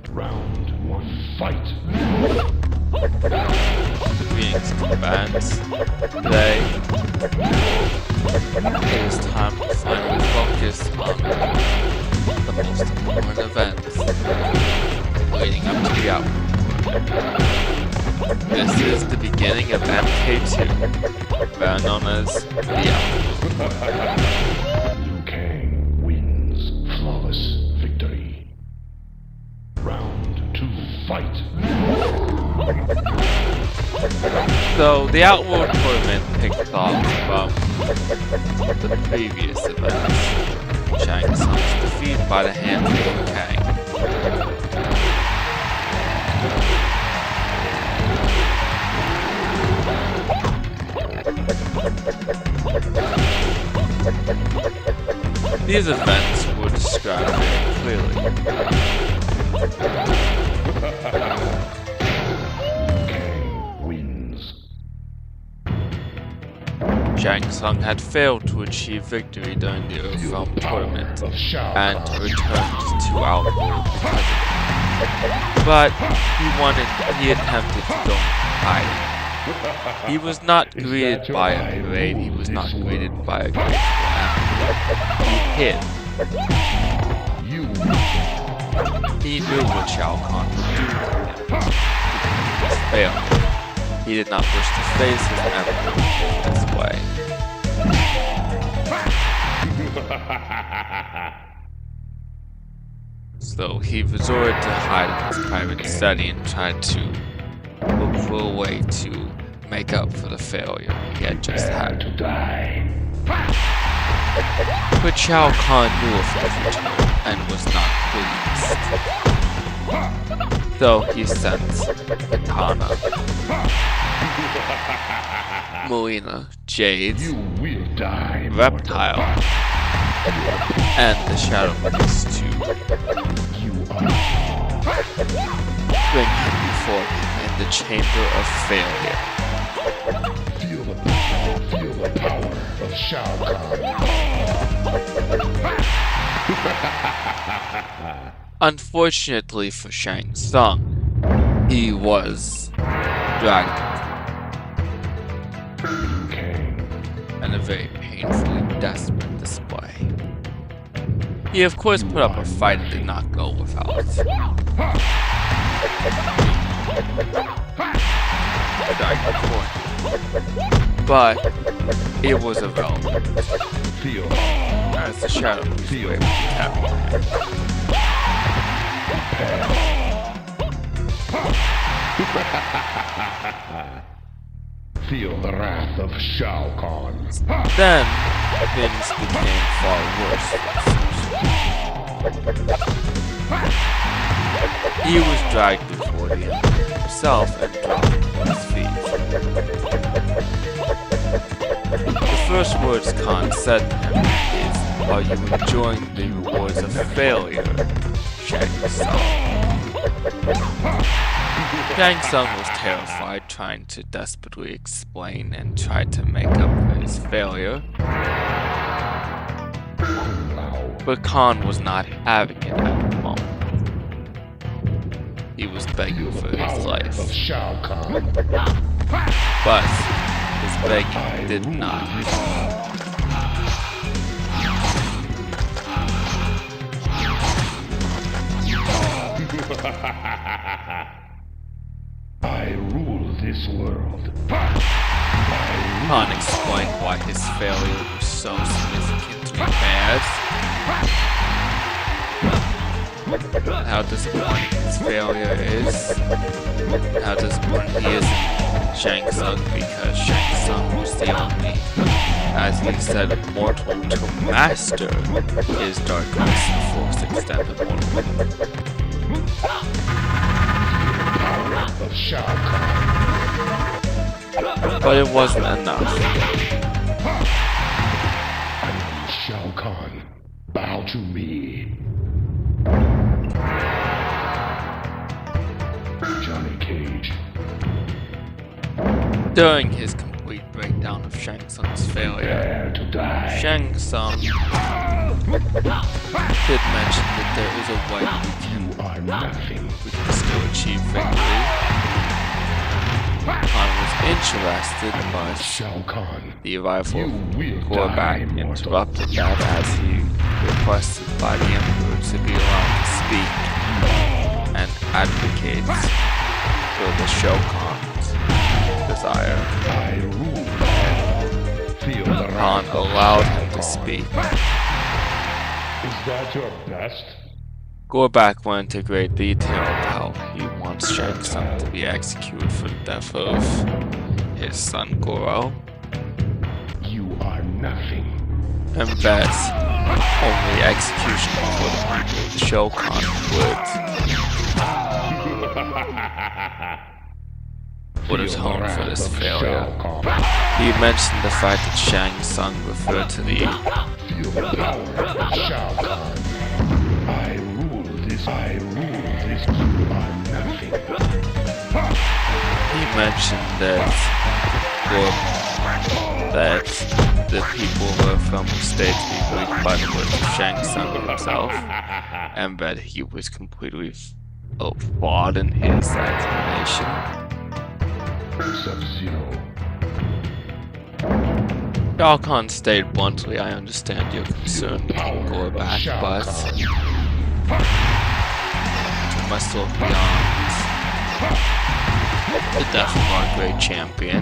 Round one, fight. Greetings, combatants. Today, it is time to finally focus on the most important events leading up to the outworld. This is the beginning of MK2, better known as the outworld. Liu Kang wins flawless victory. Round two, fight. So, the outworld tournament picked off from the previous events. Shang Tsung's defeat by the hands of Liu Kang. These events were described very clearly. Kang wins. Shang Tsung had failed to achieve victory during the Earthrealm tournament and returned to Outworld because of it. But he attempted to go hiding. He was not greeted by a parade, he was not greeted by a graceful anthem. He hid. He knew what Shao Kahn would do to him. He failed. He did not wish to face his memory this way. So he resorted to hide in his private study and tried to look for a way to make up for the failure he had just had. To die. But Shao Kahn knew of his return and was not pleased. So he sent Katana, Melina, Jade, You will die. Reptile, and the Shadow Beast to bring him before him in the Chamber of Failure. Feel the power of Shao Kahn. Unfortunately for Shang Tsung, he was dragged Liu Kang. in a very painfully desperate display. He of course put up a fight and did not go without but it was irrelevant Feel. as the Shadow Beast was able to capture him. Feel the wrath of Shao Kahn. Then things became far worse. He was dragged before the Emperor himself and dropped at his feet. The first words Khan said to him is, "Are you enjoying the rewards of failure, Shang Tsung?" Shang Tsung was terrified, trying to desperately explain and try to make up for his failure. But Khan was not having it at the moment. He was begging for his life. Of Shao Kahn. But his begging did not. I rule this world. Khan explained why his failure was so significantly bad. How disappointing his failure is. How disappointing he is in Shang Tsung because Shang Tsung was the only, as he said, mortal to master his dark arts and force extended mortal. Of Shao Kahn. But it wasn't enough. Shao Kahn, bow to me. Johnny Cage. During his complete breakdown of Shang Tsung's failure, Prepare to die. Shang Tsung did mention that there is a way we can still achieve victory. Khan was interested, but the arrival of Gorbak interrupted that as he requested by the Emperor to be allowed to speak and advocate for the Shogun's desire. Khan allowed him to speak. Is that your best? Gorbak went into great detail about how he wants Shang Tsung to be executed for the death of his son Goro, You are nothing. and that only execution for the people of the Shogun would atone for this failure. He mentioned the fact that Shang Tsung referred to the Feel the power of Shao Kahn. I rule this. You are nothing. He mentioned that the people were from the state to be weak by the words of Shang Tsung himself, and that he was completely flawed in his explanation. Sub-Zero. Shao Kahn stated bluntly, "I understand your concern, Gorbak, but you must look beyond the death of our great champion."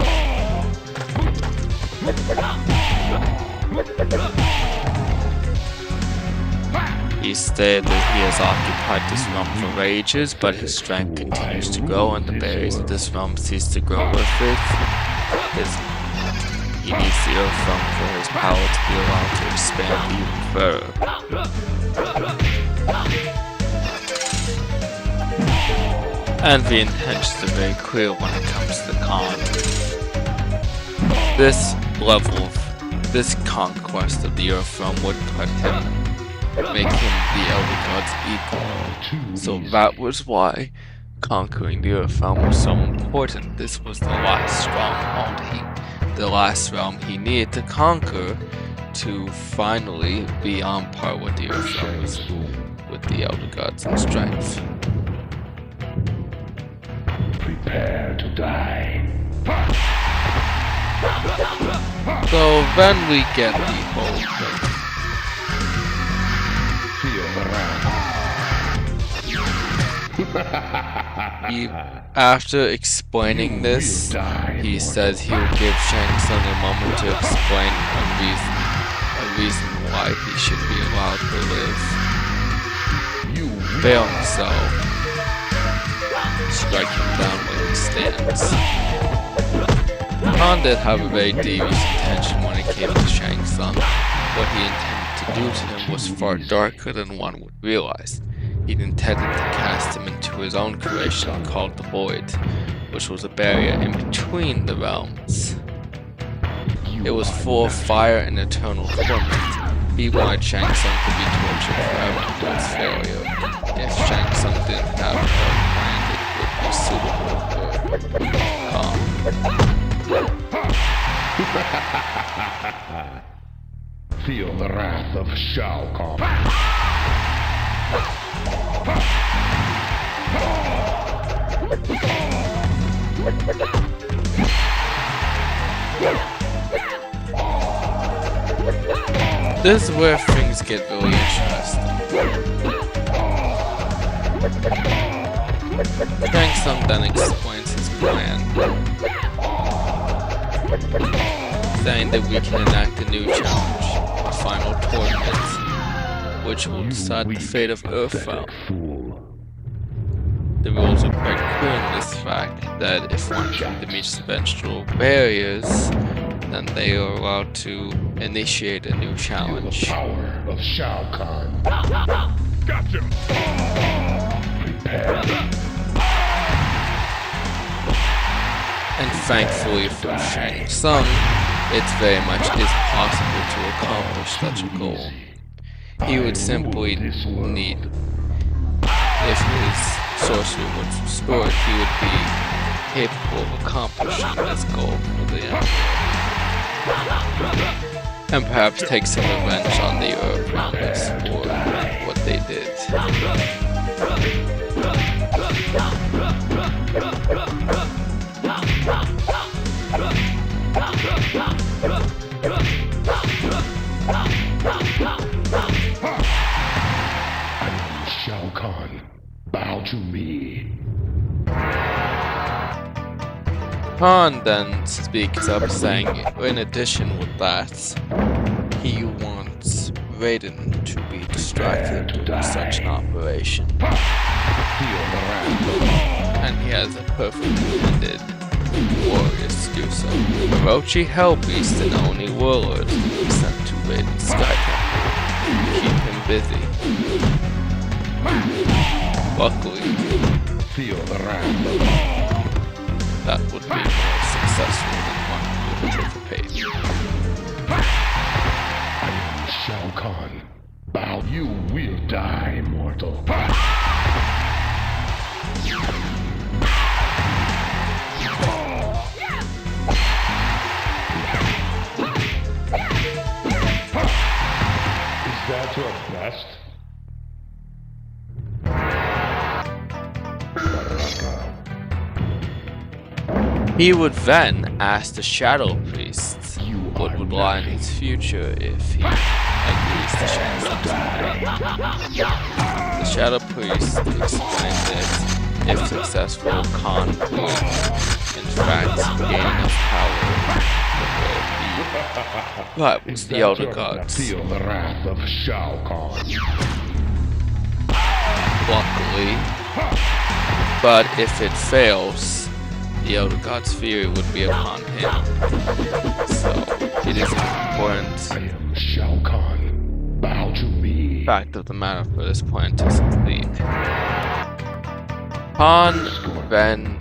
He stated that he has occupied this realm for ages, but his strength continues to grow and the barriers of this realm cease to grow with it. He needs the Earth Realm for his power to be allowed to expand even further. And the intentions are very clear when it comes to Khan. This level of this conquest of the Earth Realm would put him, make him the Elder God's equal. So that was why conquering the Earth Realm was so important. This was the last stronghold the last realm he needed to conquer to finally be on par with the Earth Realms, with the Elder Gods in strength. Prepare to die. So then we get the whole thing. Feel the wrath. After explaining this, he says he will give Shang Tsung a moment to explain a reason why he should be allowed to live. Failing so, strike him down where he stands. Khan did have a very devious intention when it came to Shang Tsung. What he intended to do to him was far darker than one would realize. He intended to cast him into his own creation called the Void, which was a barrier in between the realms. It was full of fire and eternal torment. He wanted Shang Tsung to be tortured forever for his failure. If Shang Tsung didn't have a plan, it would be suitable for Khan. Feel the wrath of Shao Kahn. This is where things get really interesting. Shang Tsung then explains his plan, saying that we can enact a new challenge, a final tournament, which will decide the fate of Earthrealm. The rules are quite clear in this fact that if one kingdom meets the vengeful barriers, then they are allowed to initiate a new challenge. The power of Shao Kahn. Gotcha. Prepare. And thankfully for Shang Tsung, it very much is possible to accomplish such a goal. He would simply need, if his sorcery was restored, he would be capable of accomplishing this goal for the Emperor. and perhaps take some revenge on the Earthbounders for what they did. Shao Kahn, bow to me. Khan then speaks up saying, in addition with that, he wants Raiden to be distracted during such an operation. And he has a perfectly fitted warriors to do so. Orochi Hellbeast and Oni Warlord will be sent to Raiden's Sky Temple to keep him busy. Luckily, Feel the wrath. that would be more successful than one would anticipate. Shao Kahn, bow. You will die, mortal. Is that your best? He would then ask the Shadow Priest what would lie in his future if he agrees to Shang Tsung's plan. The Shadow Priest explained that if successful, Khan would in fact gain enough power that he rivals the Elder Gods. Feel the wrath of Shao Kahn. Luckily, but if it fails, the Elder God's fury would be upon him. So, it is important I am Shao Kahn. Bow to me. fact of the matter for this plan to succeed. Khan then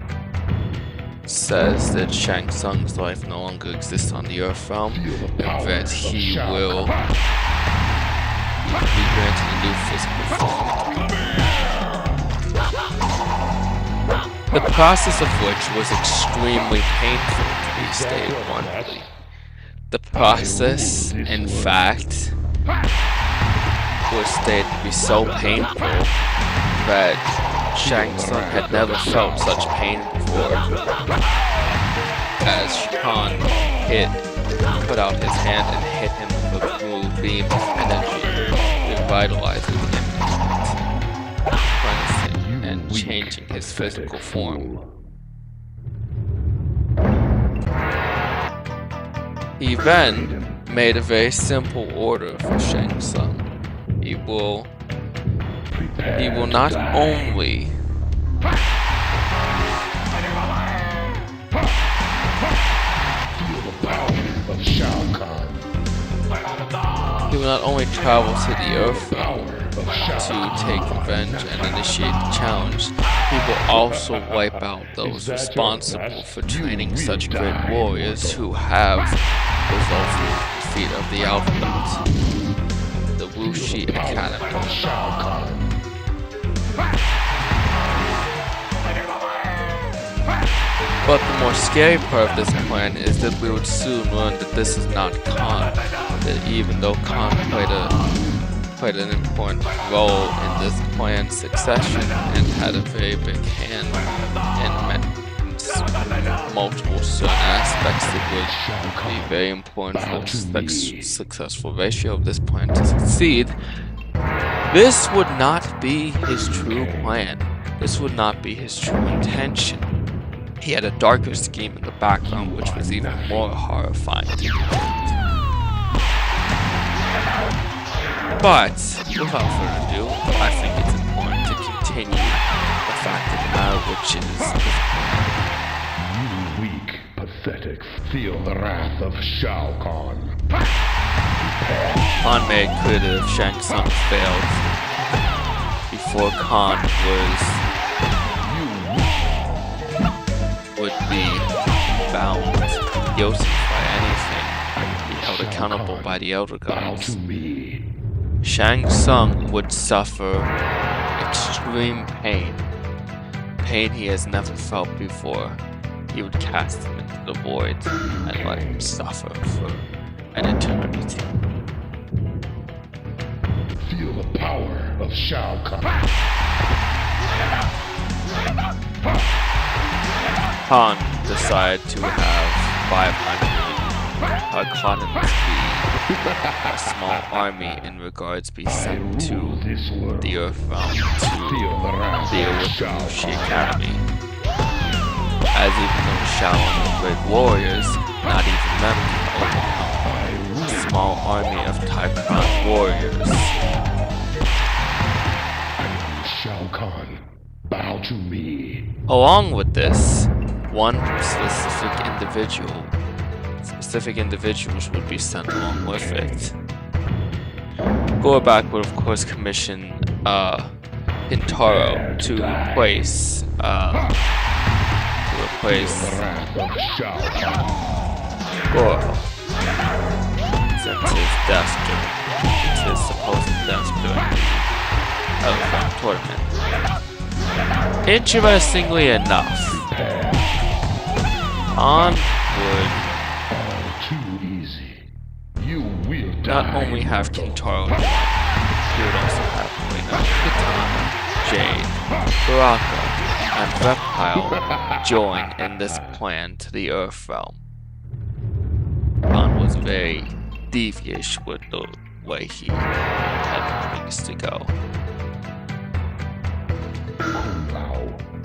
says that Shang Tsung's life no longer exists on the Earth realm, and that he will be granted a new physical form. The process of which was extremely painful, to be stated bluntly. The process, in fact, was stated to be so painful that Shang Tsung had never felt such pain before. As Khan put out his hand and hit him with a blue beam of energy, revitalizing him, cleansing and changing his physical form. He then made a very simple order for Shang Tsung. He will not only travel to the Earth realm to take revenge and initiate the challenge, he will also wipe out those responsible for training such great warriors who have resulted in the defeat of the outworld, the Wuxi Academy. But the more scary part of this plan is that we would soon learn that this is not Khan, that even though Khan played an important role in this plan's succession and had a very big hand in multiple certain aspects that would be very important for the successful ratio of this plan to succeed, this would not be his true plan. This would not be his true intention. He had a darker scheme in the background which was even more horrifying to behold. But, without further ado, I think it's important to continue the fact of the matter, which is You weak, pathetic, feel the wrath of Shao Kahn. Khan made clear that if Shang Tsung failed before Khan would be bound guilty by anything, be held accountable by the Elder Gods. Shang Tsung would suffer extreme pain he has never felt before. He would cast him into the void and let him suffer for an eternity. Shao Kahn. Han decided to have 500 economies be a small army in regards be sent to the Earth realm to deal with the Wuxi Academy. As even though Shaolin were great warriors, not even them can overcome a small army of Taekwondo warriors. I am Shao Kahn. Bow to me. Along with this, specific individuals would be sent along with it. Gorbak would of course commission Hintaro to replace Goro, since his supposed death during the Elephant tournament. Interestingly enough, Han would Too easy. You will not die. only have Kintaro join, he would also have Katana, Jade, Baraka, and Reptile join in this plan to the Earth realm. Han was very devious with the way he had things to go.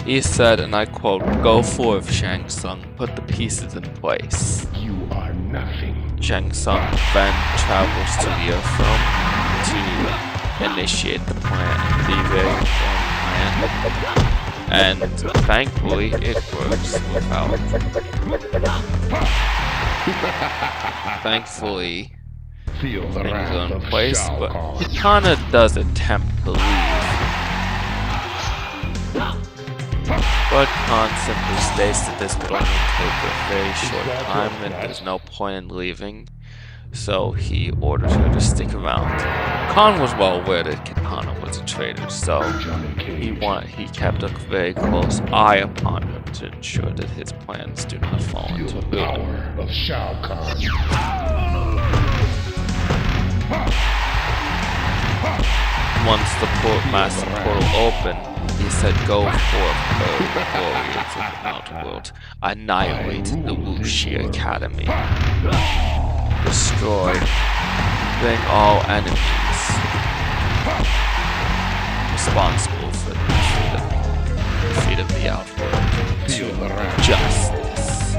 He said, and I quote, "Go forth, Shang Tsung, put the pieces in place." You are nothing. Shang Tsung then travels to the Earth realm to initiate the plan, the very important plan, and thankfully it works without. Thankfully, Feel the things wrath are in of place, Shao but Kahn. Kitana does attempt to leave. But Khan simply states that this would only take a very short time and there's no point in leaving, so he orders her to stick around. Khan was well aware that Kitana was a traitor, so he kept a very close eye upon her to ensure that his plans do not fall Feel into the ruin. power of Shao Kahn. Once the massive portal opened, he said, "Go forth, warriors of the outworld, annihilate the Wuxi Academy. Destroy, bring all enemies responsible for the defeat of the outworld to justice."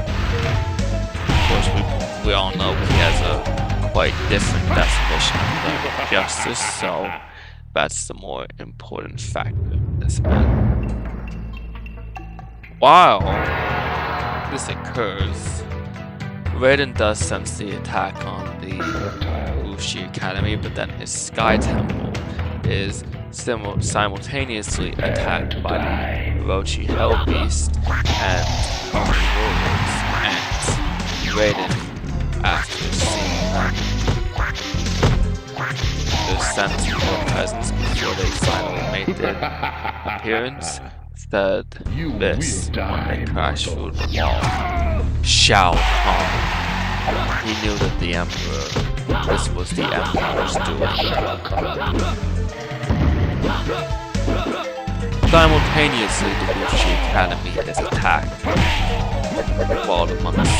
Of course, we all know he has a quite different definition of justice, so that's the more important factor in this matter. While this occurs, Raiden does sense the attack on the Wuxi Academy, but then his Sky Temple is simultaneously attacked by the Orochi Hell Beast and Holy Warriors, and Raiden, after seeing them, their sense of their presence before they finally made their appearance, said this when they crashed through the wall. Shao Kahn. He knew that this was the Emperor's doing. Simultaneously, the Wuxi Academy is attacked, while the monks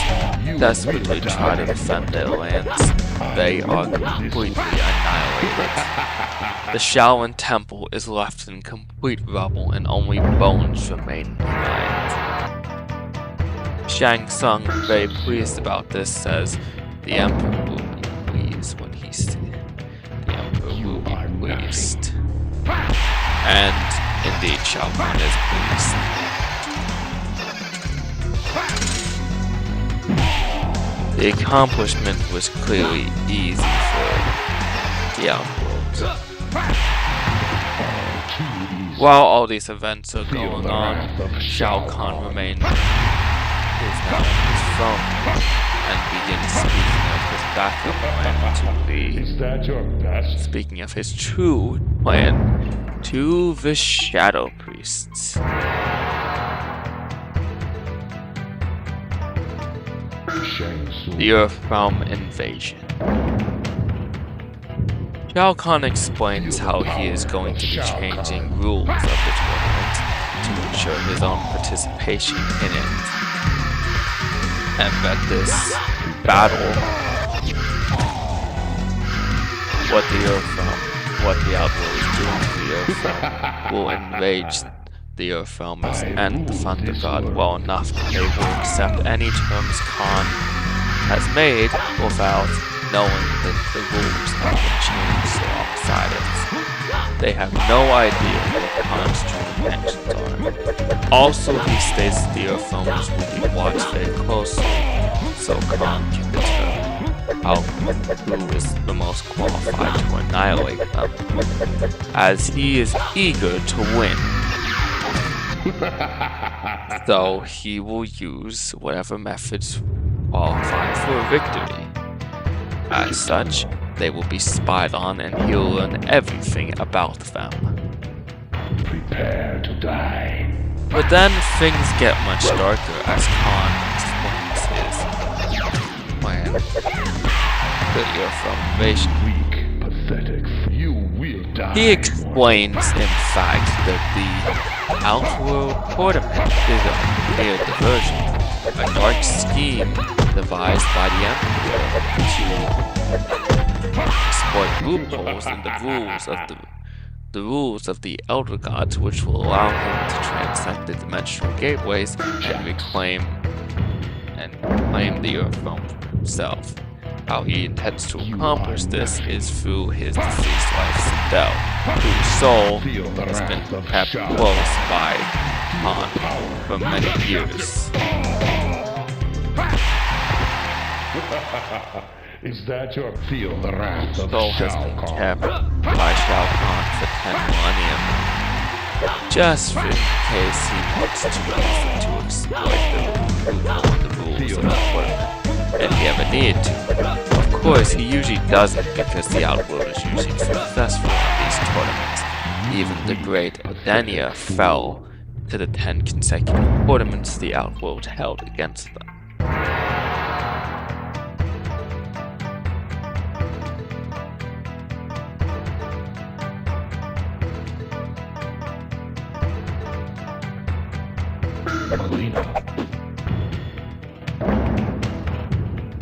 desperately try to defend their lands. They are completely annihilated. The Shaolin Temple is left in complete rubble and only bones remain behind. Shang Tsung, very pleased about this, says the Emperor will be pleased when he sees. The Emperor will be pleased. And indeed, Shao Kahn is pleased. The accomplishment was clearly easy for the outworld. While all these events are going on, Shao Kahn remains is now on his phone and begins speaking of his backup plan to Is that your best? speaking of his true plan to the Shadow Priests. The Earth Realm invasion. Shao Kahn explains how he is going to be changing rules of the tournament to ensure his own participation in it. And that this battle, what the Outworld is doing to the Earthrealm, will enrage the Earthrealmers and the Thunder God well enough that they will accept any terms Khan has made without knowing that the rules have been changed alongside it. They have no idea what Khan's true intentions are. Also, he states that the Earthrealmers will be watched very closely, so Khan can determine who is the most qualified to annihilate them, as he is eager to win. So he will use whatever methods qualify for a victory. As such, they will be spied on and he'll learn everything about them. Prepare to die. But then things get much darker as Khan explains his plan for the Earthrealm invasion. Weak, pathetic. You will die. He explains, in fact, that the outworld tournament is a mere diversion, a dark scheme devised by the Emperor to exploit loopholes in the rules of the Elder Gods, which will allow him to transcend the dimensional gateways and claim the Earthrealm for himself. How he intends to accomplish this is through his deceased wife Sindel, whose soul has been kept close by Khan for many years. Is that your feel the wrath of Soul has Shao been Kahn? kept by Shao Kahn for 10 millennium, just in case he wants to use it to exploit the rules of the tournament, if he ever needed to. Of course, he usually doesn't because the Outworld is usually successful in these tournaments. Even the great Adenia fell to the 10 consecutive tournaments the Outworld held against them.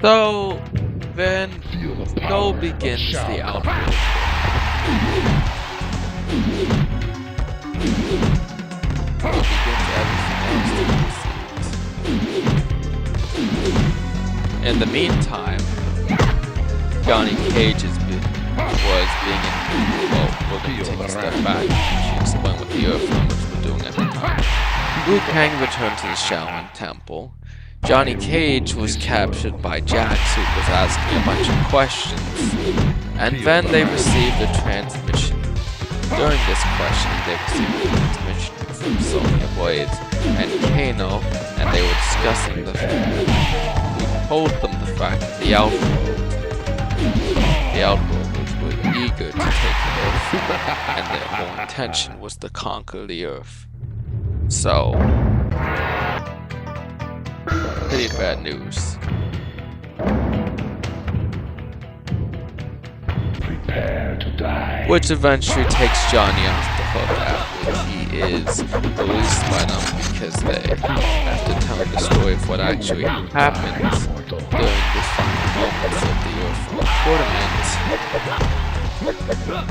So then so begins the outworld. So begins everything else. In the meantime, Johnny Cage was being in we're going to take a step back and explain what the Earthrealmers were doing at the time. Liu Kang returned to the Shaolin Temple. Johnny Cage was captured by Jax, who was asking a bunch of questions, and then they received a transmission. During this questioning, they received a transmission from Sonya Blades and Kano, and they were discussing the fact who told them the fact that the Outworld was eager to take the Earth, and their whole intention was to conquer the Earth. So, pretty bad news. Prepare to die. Which eventually takes Johnny off the hook after he is released by them because they have to tell the story of what actually happened during the final moments of the Earthrealm tournament.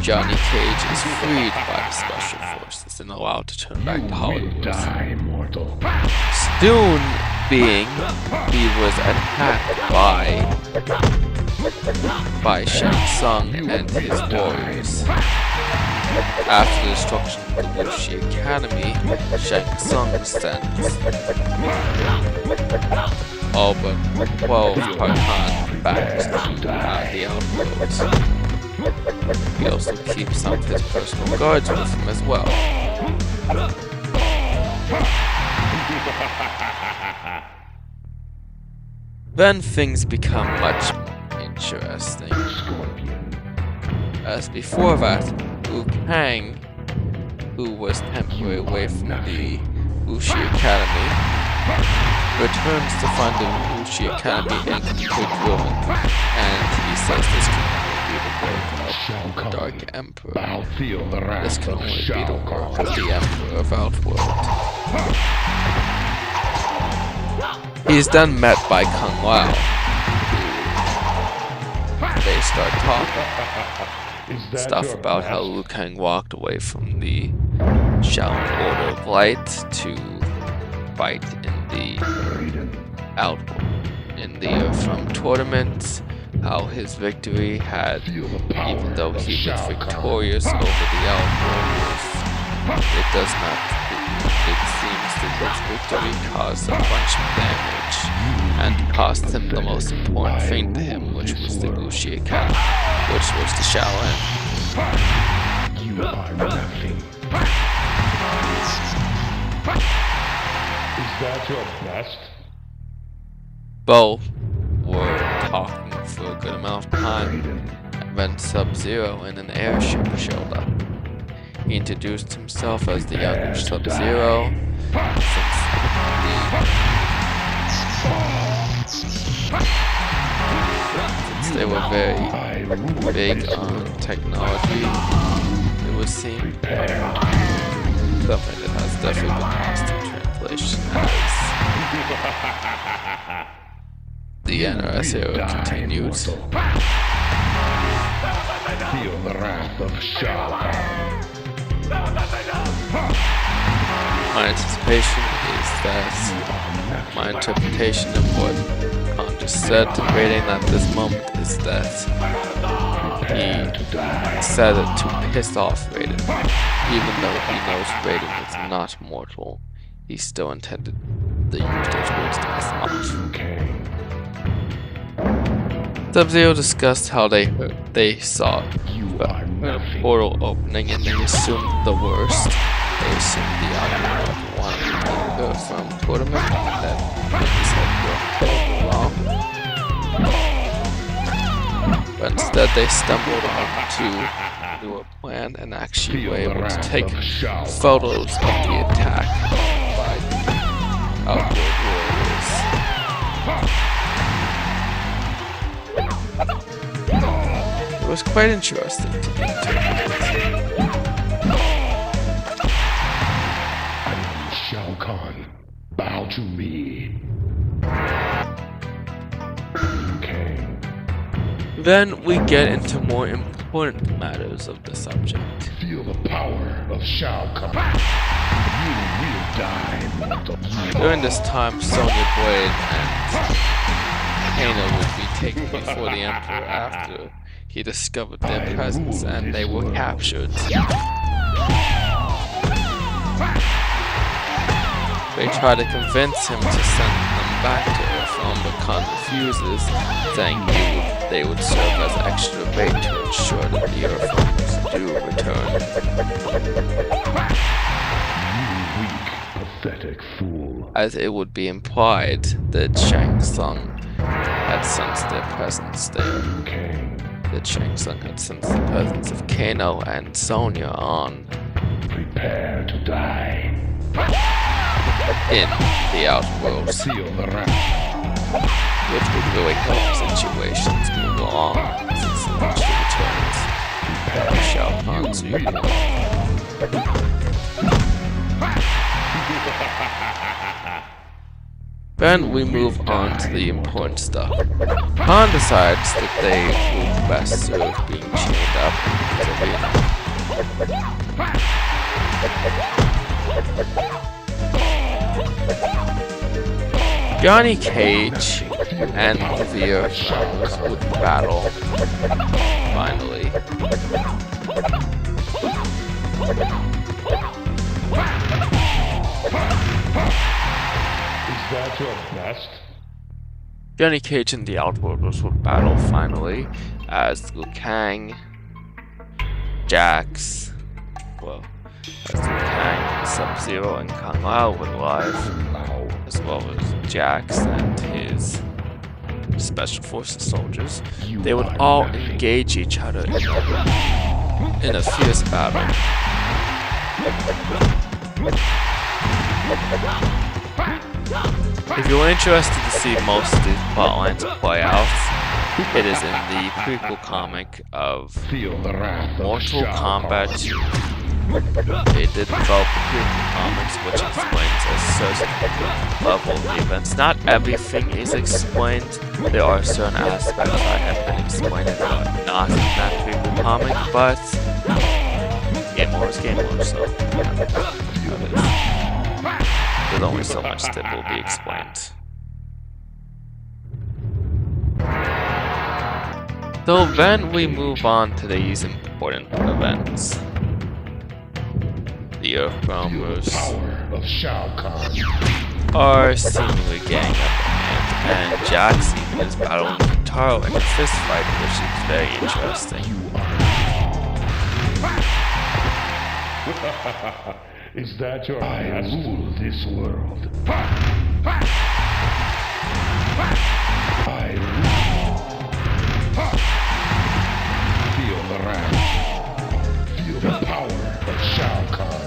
Johnny Cage is freed by the Special Forces and allowed to turn back to Hollywood. Die, mortal. Soon being, he was attacked by Shang Tsung and his warriors. After the destruction of the Wuxi Academy, Shang Tsung sent all but 12 Parkan back to the Outworld. He also keeps some of his personal guards with him as well. Then things become much more interesting. As before that, Liu Kang, who was temporarily away from the Wuxi Academy, returns to find the Wuxi Academy in complete ruin, and he says this can only be the work of Shao the Kahn. Dark Emperor. I'll feel the wrath This can of only be Shao the will Kahn. of the Emperor of Outworld. He is then met by Kung Lao. They start talking Is that stuff your about how best? Liu Kang walked away from the Shaolin Order of Light to fight in the Raiden. Outworld. In the Earthrealm tournament, how his victory had, Feel the power even though of he was Shao Kahn. victorious over the Outworlders, it does not. It seems that his victory caused a bunch of damage and cost him the most important thing to him, which was the Wuxi Academy, which was the Shaolin. You are nothing. Is that your best? Both were talking for a good amount of time. Raiden. When Sub-Zero in an airship showed up. He introduced himself as the younger Sub-Zero, since they were very I rule big this on world. technology. It would seem Prepare. something that has definitely been lost in translation as the NRS era continues. Feel the wrath of Shao Kahn. My anticipation is that my interpretation of what Khan just said to Raiden at this moment is that Prepare to die. he said it to piss off Raiden. Even though he knows Raiden is not mortal, he still intended to use those words to piss him off. Okay. Sub-Zero discussed how they saw You are a nothing. portal opening and they assumed the worst. They assumed the Outworld won the Earthrealm tournament and that things had gone wrong. But instead they stumbled onto a plan and actually were Feel the able to wrath take of Shao Kahn. photos of the attack by the Outworld warriors. It was quite interesting to be interpreted. I am Shao Kahn. Bow to me. Okay. Then we get into more important matters of the subject. Feel the power of Shao Kahn. You will die, mortal. During this time, Sonya Blade and Kano would be taken before the Emperor after he discovered their presence and they were captured. They try to convince him to send them back to Earthrealm, but Khan refuses, saying they would serve as extra bait to ensure that the Earthrealmers do return. You weak, pathetic fool. As it would be implied that Shang Tsung had sensed their presence there. Okay. That Shang Tsung had sensed the presence of Kano and Sonya on Prepare to die. in the Outworld, Feel the wrath. which would really help situations move along since the eventual returns of Shao Kahn's youth. Then we move on to the important stuff. Khan decides that they will best serve being chained up in his arena. Johnny Cage and the Earthrealmers would battle, finally. Is that your best? Johnny Cage and the Outworlders would battle finally as Liu Kang, Jax, Sub-Zero and Kung Lao would arrive, as well as Jax and his Special Forces soldiers. They would all engage each other in a fierce battle. If you're interested to see most of these plotlines play out, It is in the prequel comic of Feel the wrath of Mortal Shao Kombat Kahn. 2. They did develop the prequel comics, which explains a certain level of the events. Not everything is explained. There are certain aspects that have been explained that are not in that prequel comic, but game over is game over, so there's only so much that will be explained. So then we move on to these important events. The Earthbounders Power of Shao Kahn. are seemingly getting up and Jackson is battling Taro in a fist fight, which is very interesting. Is that your I rule this world. I rule. Feel the wrath. Feel the power of Shao Kahn.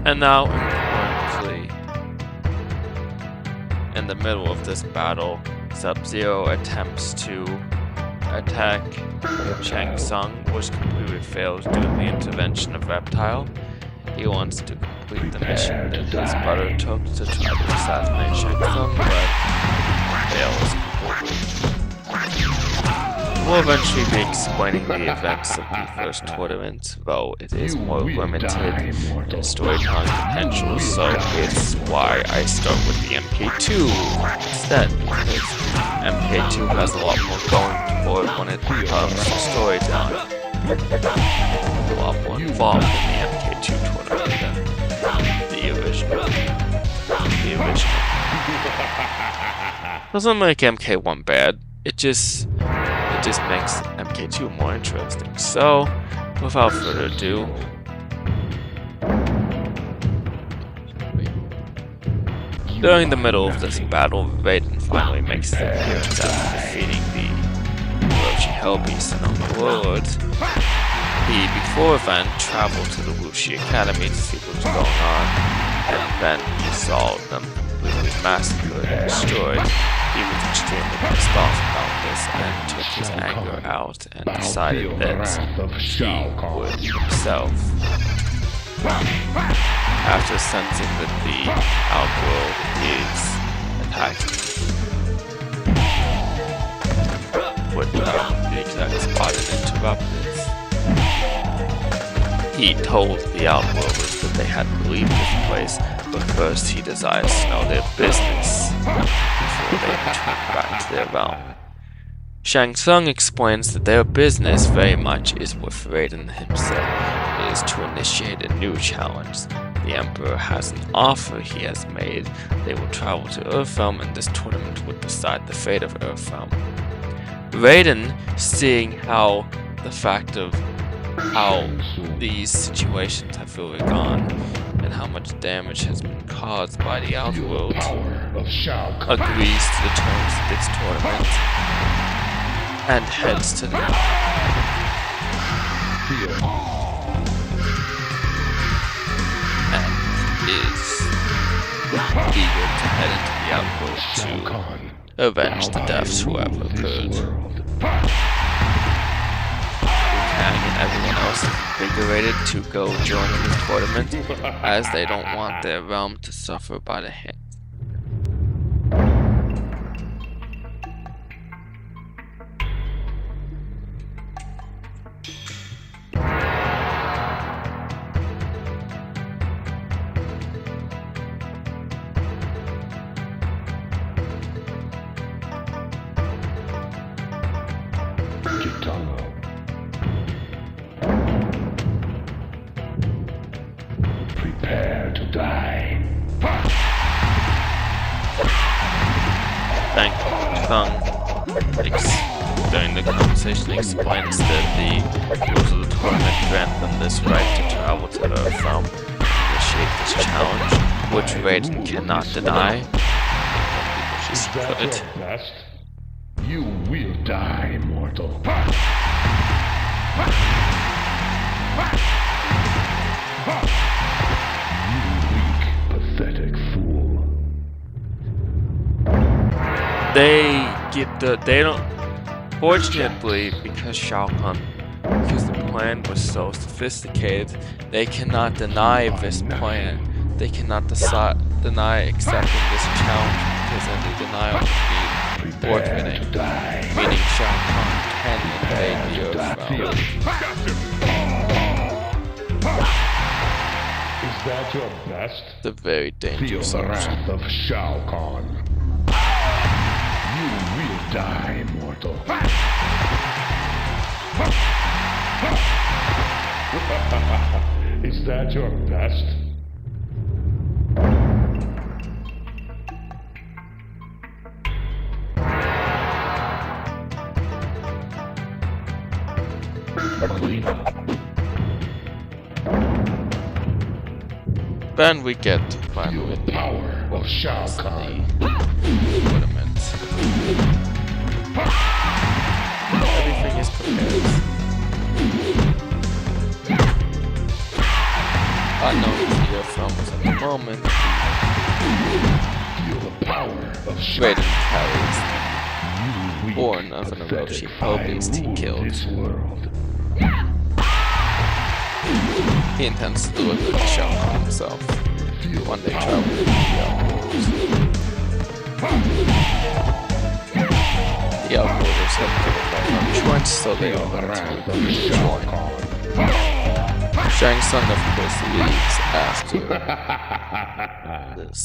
And now, importantly, in the middle of this battle, Sub-Zero attempts to attack Shang Tsung, which completely fails due to the intervention of Reptile. He wants to complete the mission that his brother took to try to assassinate Shang Tsung, but fails completely. We'll eventually be explaining the events of the first tournament, though it is more limited in storytelling potential, so it's why I start with the MK2 instead, because MK2 has a lot more going for it when it comes to storytelling. A lot more involved in the MK2 tournament than the original. Doesn't make MK1 bad, it just makes MK2 more interesting. So, without further ado, during the middle of this battle, Raiden finally makes the appearance after defeating the Orochi Hellbeast and Outworld. He, before then, traveled to the Wuxi Academy to see what was going on, and then he saw them completely massacred and destroyed. He was extremely pissed off about this and took his anger out and decided that he would himself. After sensing that the outworld is attacking, would come to the exact spot and interrupt this. He told the outworlders that they had to leave this place, but first he desires to know their business before they return back to their realm. Shang Tsung explains that their business very much is with Raiden himself. It is to initiate a new challenge. The Emperor has an offer he has made. They will travel to Earthrealm and this tournament would decide the fate of Earthrealm. Raiden, seeing how the fact of how these situations have really gone and how much damage has been caused by the outworld, agrees to the terms of this tournament and heads to the and is eager to head into the outworld to avenge the deaths who have occurred. Kang and everyone else is invigorated to go join in the tournament, as they don't want their realm to suffer by the hand. Prepare to die. Shang Tsung, during the conversation, explains that the rules of the tournament grant them this right to travel to Earthrealm and initiate this challenge, which Raiden cannot deny. She could. You die, mortal. You weak, pathetic fool. They don't. Fortunately, because because the plan was so sophisticated, they cannot deny this plan. They cannot deny accepting this challenge because any denial would be forfeiting, meaning Shao Kahn can invade the Earth realm. Is that your best? It's a very Feel dangerous the option. wrath of Shao Kahn. You will die, mortal. Is that your best? Then we get to Feel finally the power of Shao Kahn. tournament. Everything is prepared. Unknown to the Earth realm was at the moment. Feel the power of Shao Raiden carries Kahn. born of an Orochi Poe beast he killed. This world. He intends to deliver it to Shao Kahn himself. One day travel to the outworld. The outworlders have given them no choice, so they all want to join. Shang Tsung, of course, leaves after this.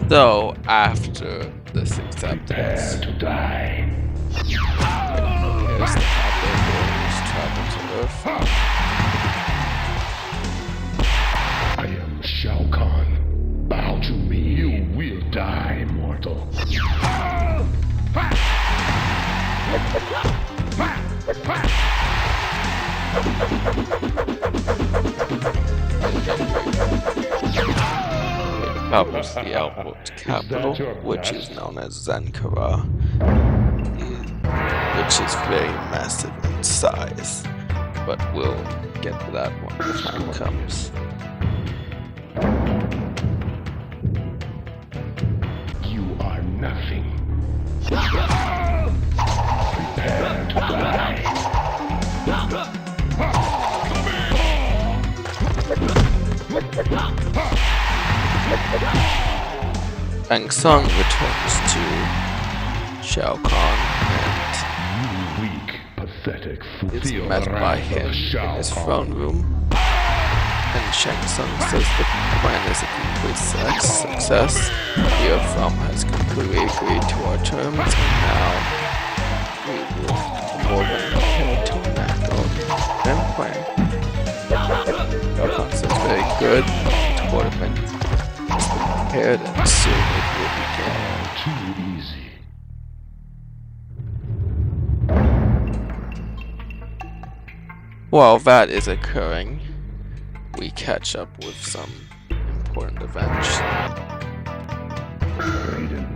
So, after this acceptance, Prepare to die. appears to have their warriors travel to Earth. I am Shao Kahn. Bow to me. You will die, mortal. Travels to the outworld capital, which is known as Zankara, which is very massive in size, but we'll get to that when the time comes. You are nothing. Prepare to die. Shang Tsung returns to Shao Kahn You weak, pathetic fool. and is Feel met the by wrath him of Shao in his Kahn. throne room. And Shang Tsung says the plan is a complete success. The Earth realm has completely agreed to our terms, and now we will more than prepare to enact our grand plan. Shao Kahn says very good. The tournament has been prepared, and soon it will begin. All too easy. While that is occurring, we catch up with some important events. Raiden.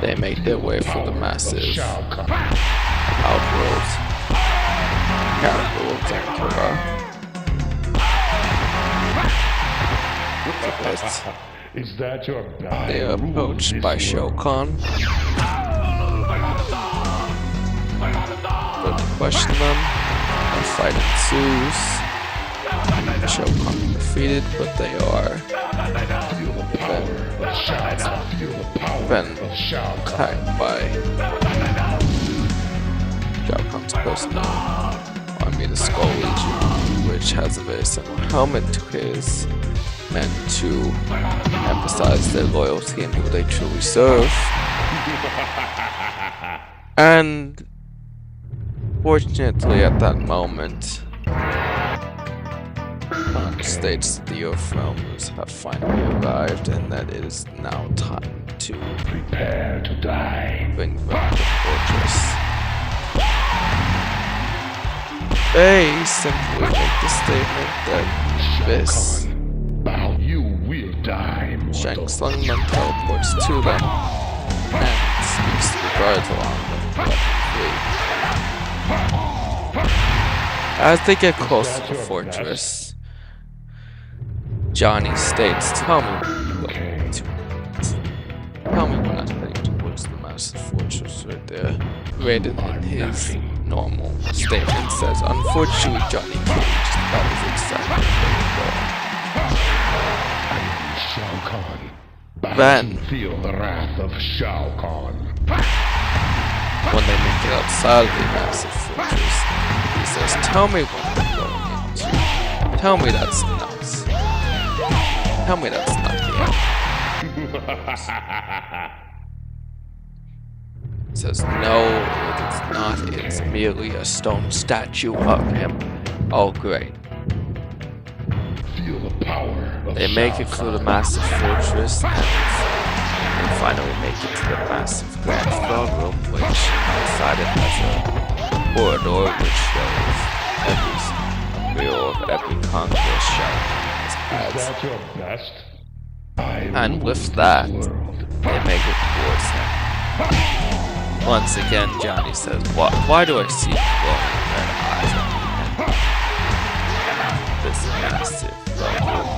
They make their way through the massive Shao Kahn. outworld capital of Zankara. Is that your best? They are approached by Shao Kahn. But to question them, a fight ensues. Shao Kahn is defeated, but they are Feel the power of Shao Kahn. Feel the power then of Shao Kahn. attacked by Shao Kahn's personal army, the Skull Legion, which has a very similar helmet to his, meant to emphasize their loyalty and who they truly serve. And fortunately at that moment, states the Earthrealmers have finally arrived and that it is now time to Prepare to die. bring back the fortress. They simply make the statement that this Now you will die, mortal. Shang Tsung then teleports to them and speaks to the guards along them to let them flee. As they get close to the fortress, Johnny states, tell me we're not heading towards the massive fortress right there. Raiden in his normal statement says, unfortunately Johnny Cage, that is exactly where we're going. Shao Kahn. Then, Feel the wrath of Shao Kahn. when they make it outside of the massive fortress, he says, tell me what I'm going into. Tell me that's nuts. Tell me that's not the end. He says, no, it is not. It's merely a stone statue of him. Oh, great. Feel the power of They make Shao it through the Kahn. massive fortress and they finally make it to the massive grand throne room, which inside it has a corridor which shows every real of every conquest Shao Kahn has Is had. that your best? And with that, they make it towards him. Once again, Johnny says, why do I see glowing red eyes at the end? This massive throne room.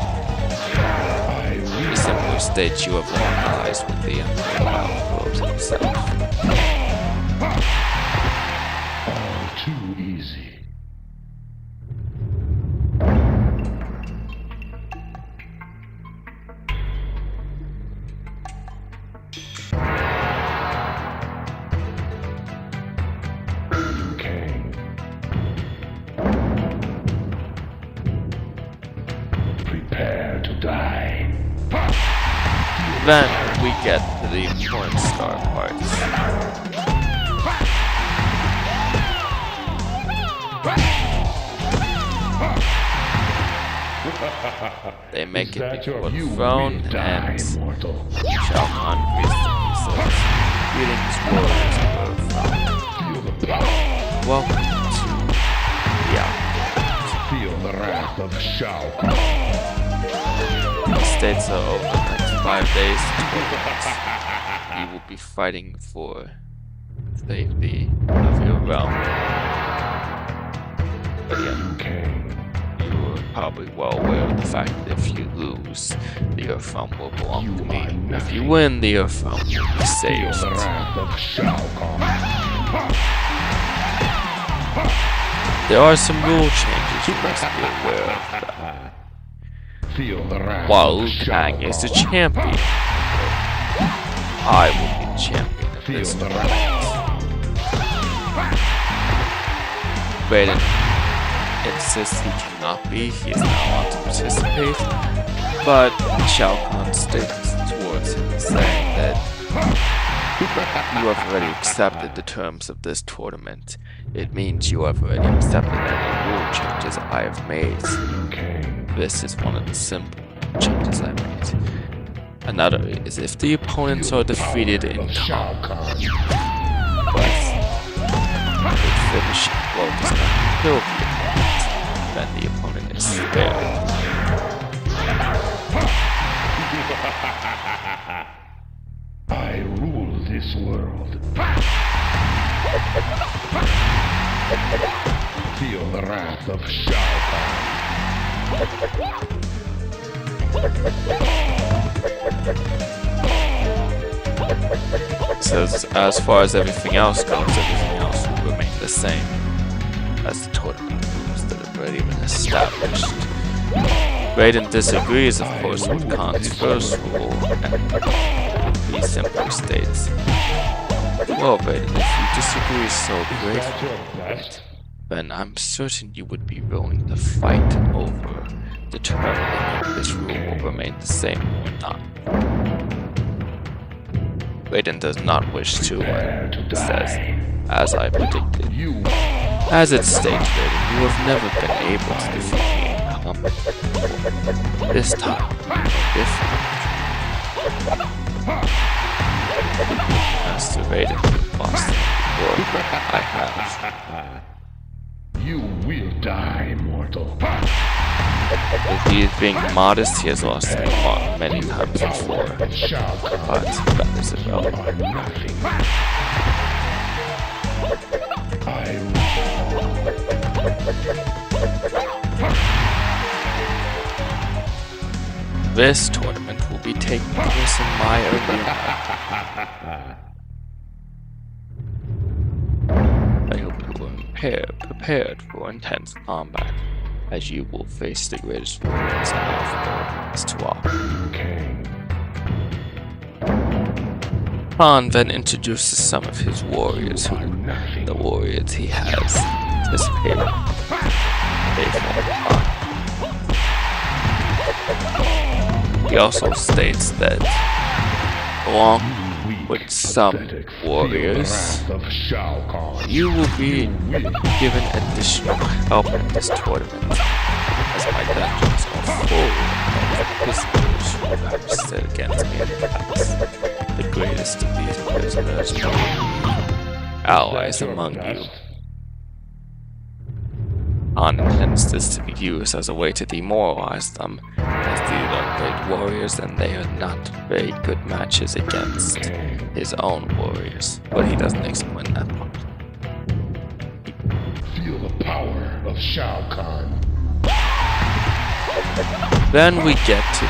He simply states you have locked eyes with the Emperor Outworld himself. All too easy. Okay. Prepare to die. Then we get to the important star parts. They make it before the throne and Shao Kahn greets them. He says, greetings, warriors of Earth. Feel the power. Welcome to the outworld. Feel the wrath of Shao Kahn. He states that over the next 5 days, he will be fighting for safety of your realm. But yeah, Okay. you are probably well aware of the fact that if you lose, the Earth realm will belong to me. If you win, the Earth realm will be Feel saved. the wrath of Shao Kahn. There are some rule changes you must be aware of. Feel the wrath While of Liu Shao Kang is the Kahn. champion, I will be the champion of Feel this the tournament. wrath. Raiden insists he cannot be, he is not allowed to participate, but Shao Kahn states towards him saying that you have already accepted the terms of this tournament. It means you have already accepted any rule changes I have made. Okay. This is one of the simple changes I made. Another is if the opponents are defeated in Shao combat, Kahn. but the finishing blow does not kill the opponent, then the opponent is spared. I rule this world. Feel the wrath of Shao Kahn. So as far as everything else goes, everything else will remain the same as the tournament rules that have already been established. Raiden disagrees, of course, with Khan's first rule, and he simply states, well, Raiden, if you disagree so Is that greatly, your best? then I'm certain you would be willing to fight over determining if this rule will remain the same or not. Raiden does not wish to Prepare win, to he says, die. as I predicted. You As it states, Raiden, you have never been able to defeat me in combat before. This time, different. Master Raiden, you've lost me before. I have. You will die, mortal. If he is being modest, he has lost me many times before. Shao Kahn, But that is you irrelevant. are nothing. I This tournament will be taking place in my arena. I hope you are prepared for intense combat, as you will face the greatest warriors Alpha to offer. King. Khan then introduces some of his warriors, You are nothing. the warriors he has anticipated. They form Khan. He also states that, along with some warriors, you will be given additional help in this tournament, as my dungeons are full of prisoners who have stood against me in the past. The greatest of these prisoners will be allies among you. Khan intends this to be used as a way to demoralize them, as these are great warriors and they are not very good matches against his own warriors, but he doesn't explain that part. Feel the power of Shao Kahn. Then we get to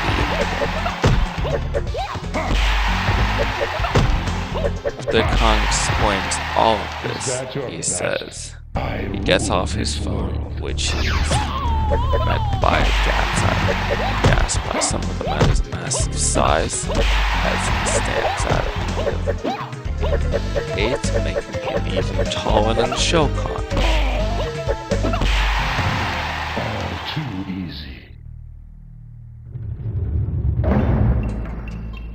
the Khan explains all of this. He says he gets off his phone, which he's met by a gas by some of them at his massive size as he stands at it, making him even taller than Shao Kahn. All too easy.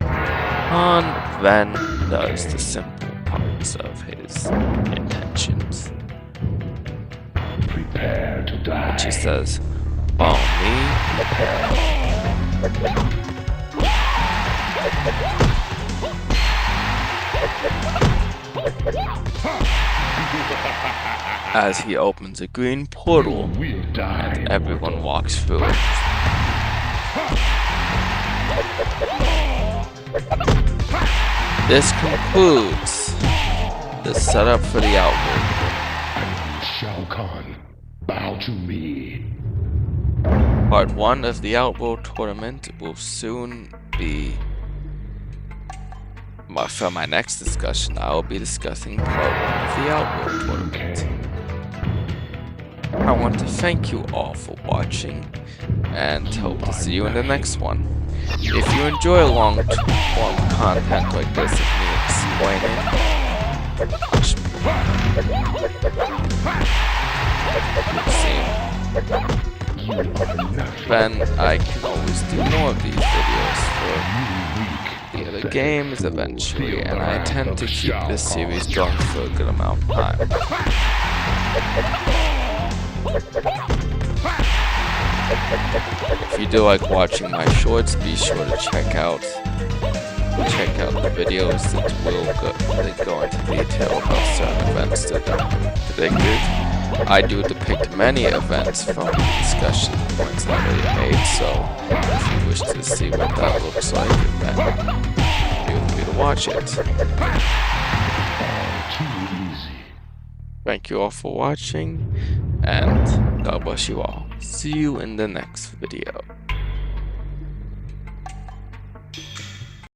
Khan then does the simple parts of his intentions, Prepare to die. which he says, follow me, as he opens a green portal We'll die. and everyone walks through it. This concludes the setup for the outworld. Shao Kahn, bow to me. Part 1 of the Outworld tournament will soon be... For my next discussion, I will be discussing Part 1 of the Outworld tournament. I want to thank you all for watching, and hope to see you in the next one. If you enjoy long-form content like this of me explaining, then I can always do more of these videos for the other games eventually, and I intend to keep this series going for a good amount of time. If you do like watching my shorts, be sure to check out the videos that go into detail about certain events that are predicted. I do depict many events from the discussion points I already made, so if you wish to see what that looks like, then feel free to watch it. All too easy. Thank you all for watching, and God bless you all. See you in the next video.